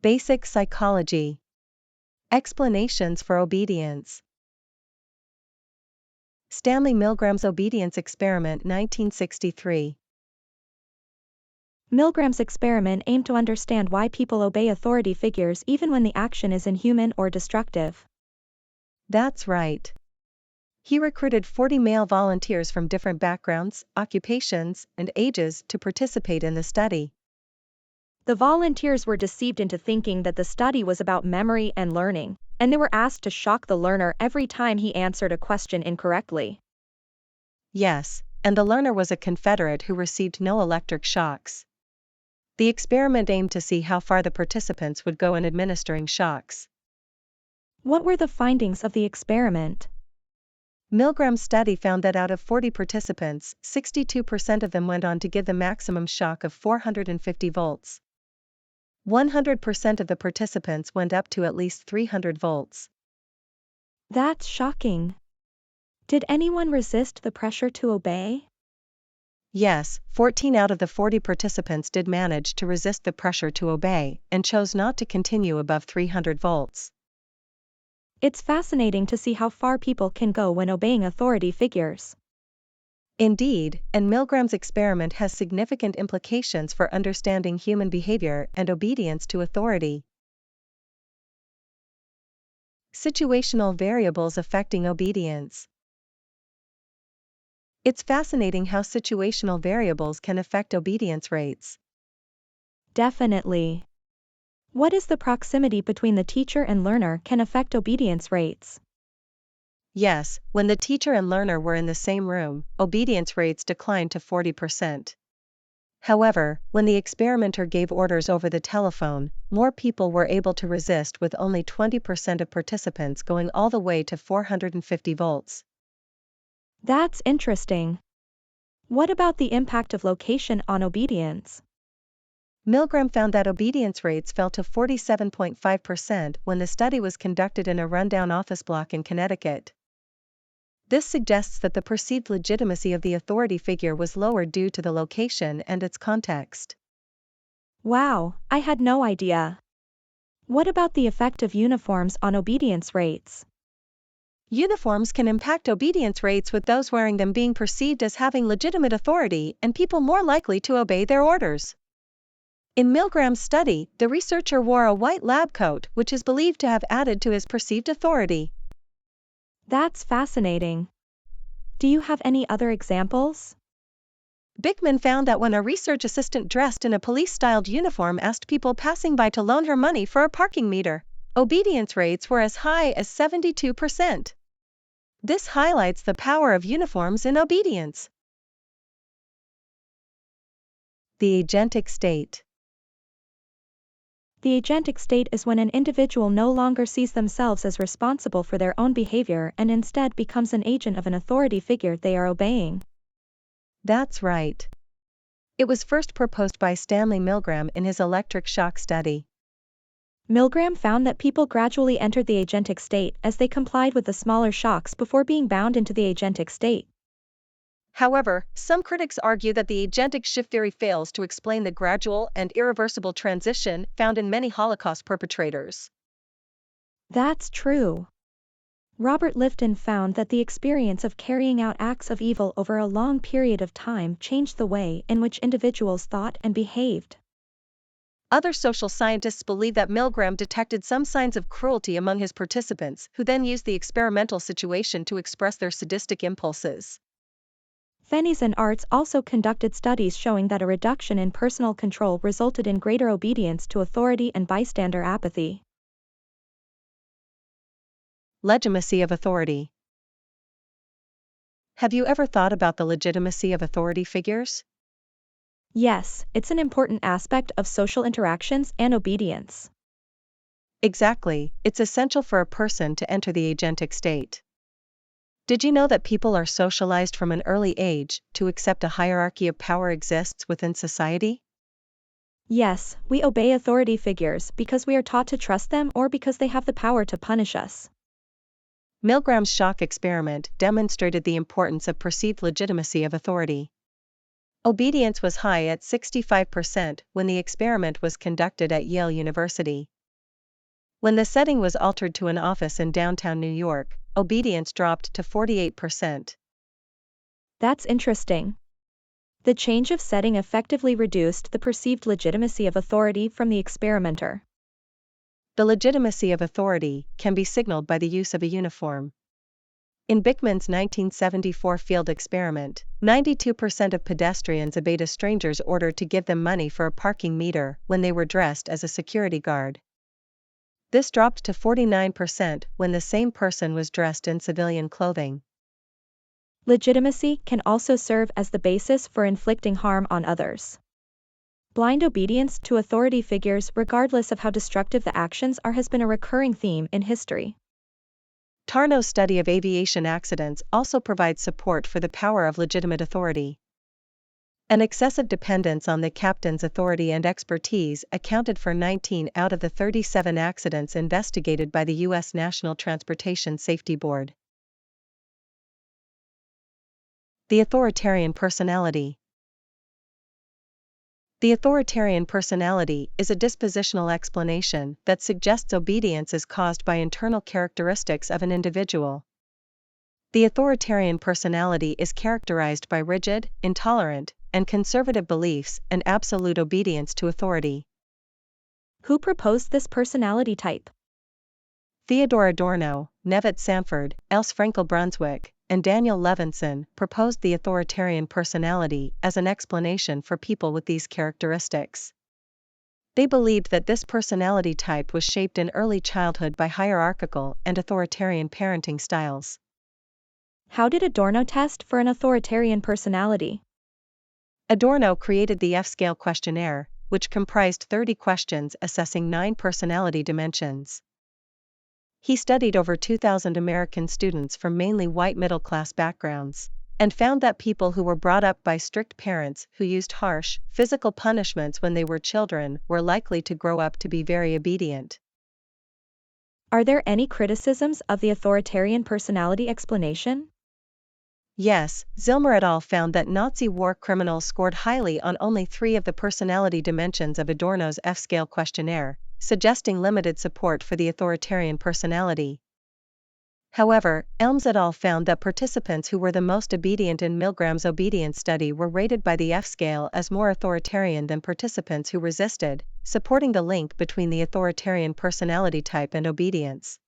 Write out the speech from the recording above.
Basic psychology. Explanations for obedience. Stanley Milgram's obedience experiment 1963. Milgram's experiment aimed to understand why people obey authority figures even when the action is inhuman or destructive. That's right. He recruited 40 male volunteers from different backgrounds, occupations, and ages to participate in the study. The volunteers were deceived into thinking that the study was about memory and learning, and they were asked to shock the learner every time he answered a question incorrectly. Yes, and the learner was a Confederate who received no electric shocks. The experiment aimed to see how far the participants would go in administering shocks. What were the findings of the experiment? Milgram's study found that out of 40 participants, 62% of them went on to give the maximum shock of 450 volts. 100% of the participants went up to at least 300 volts. That's shocking. Did anyone resist the pressure to obey? Yes, 14 out of the 40 participants did manage to resist the pressure to obey and chose not to continue above 300 volts. It's fascinating to see how far people can go when obeying authority figures. Indeed, and Milgram's experiment has significant implications for understanding human behavior and obedience to authority. Situational variables affecting obedience. It's fascinating how situational variables can affect obedience rates. Definitely. What is the proximity between the teacher and learner can affect obedience rates? Yes, when the teacher and learner were in the same room, obedience rates declined to 40%. However, when the experimenter gave orders over the telephone, more people were able to resist, with only 20% of participants going all the way to 450 volts. That's interesting. What about the impact of location on obedience? Milgram found that obedience rates fell to 47.5% when the study was conducted in a rundown office block in Connecticut. This suggests that the perceived legitimacy of the authority figure was lower due to the location and its context. Wow, I had no idea. What about the effect of uniforms on obedience rates? Uniforms can impact obedience rates, with those wearing them being perceived as having legitimate authority and people more likely to obey their orders. In Milgram's study, the researcher wore a white lab coat, which is believed to have added to his perceived authority. That's fascinating. Do you have any other examples? Bickman found that when a research assistant dressed in a police-styled uniform asked people passing by to loan her money for a parking meter, obedience rates were as high as 72%. This highlights the power of uniforms in obedience. The agentic state. The agentic state is when an individual no longer sees themselves as responsible for their own behavior and instead becomes an agent of an authority figure they are obeying. That's right. It was first proposed by Stanley Milgram in his electric shock study. Milgram found that people gradually entered the agentic state as they complied with the smaller shocks before being bound into the agentic state. However, some critics argue that the agentic shift theory fails to explain the gradual and irreversible transition found in many Holocaust perpetrators. That's true. Robert Lifton found that the experience of carrying out acts of evil over a long period of time changed the way in which individuals thought and behaved. Other social scientists believe that Milgram detected some signs of cruelty among his participants, who then used the experimental situation to express their sadistic impulses. Fennies and Arts also conducted studies showing that a reduction in personal control resulted in greater obedience to authority and bystander apathy. Legimacy of Authority. Have you ever thought about the legitimacy of authority figures? Yes, it's an important aspect of social interactions and obedience. Exactly, it's essential for a person to enter the agentic state. Did you know that people are socialized from an early age to accept a hierarchy of power exists within society? Yes, we obey authority figures because we are taught to trust them or because they have the power to punish us. Milgram's shock experiment demonstrated the importance of perceived legitimacy of authority. Obedience was high at 65% when the experiment was conducted at Yale University. When the setting was altered to an office in downtown New York, obedience dropped to 48%. That's interesting. The change of setting effectively reduced the perceived legitimacy of authority from the experimenter. The legitimacy of authority can be signaled by the use of a uniform. In Bickman's 1974 field experiment, 92% of pedestrians obeyed a stranger's order to give them money for a parking meter when they were dressed as a security guard. This dropped to 49% when the same person was dressed in civilian clothing. Legitimacy can also serve as the basis for inflicting harm on others. Blind obedience to authority figures, regardless of how destructive the actions are, has been a recurring theme in history. Tarnow's study of aviation accidents also provides support for the power of legitimate authority. An excessive dependence on the captain's authority and expertise accounted for 19 out of the 37 accidents investigated by the U.S. National Transportation Safety Board. The Authoritarian Personality. The authoritarian personality is a dispositional explanation that suggests obedience is caused by internal characteristics of an individual. The authoritarian personality is characterized by rigid, intolerant, and conservative beliefs and absolute obedience to authority. Who proposed this personality type? Theodore Adorno, Nevitt Samford, Else Frankel Brunswick, and Daniel Levinson proposed the authoritarian personality as an explanation for people with these characteristics. They believed that this personality type was shaped in early childhood by hierarchical and authoritarian parenting styles. How did Adorno test for an authoritarian personality? Adorno created the F-scale questionnaire, which comprised 30 questions assessing 9 personality dimensions. He studied over 2,000 American students from mainly white middle-class backgrounds, and found that people who were brought up by strict parents who used harsh, physical punishments when they were children were likely to grow up to be very obedient. Are there any criticisms of the authoritarian personality explanation? Yes, Zillmer et al. Found that Nazi war criminals scored highly on only 3 of the personality dimensions of Adorno's F-scale questionnaire, suggesting limited support for the authoritarian personality. However, Elms et al. Found that participants who were the most obedient in Milgram's obedience study were rated by the F-scale as more authoritarian than participants who resisted, supporting the link between the authoritarian personality type and obedience.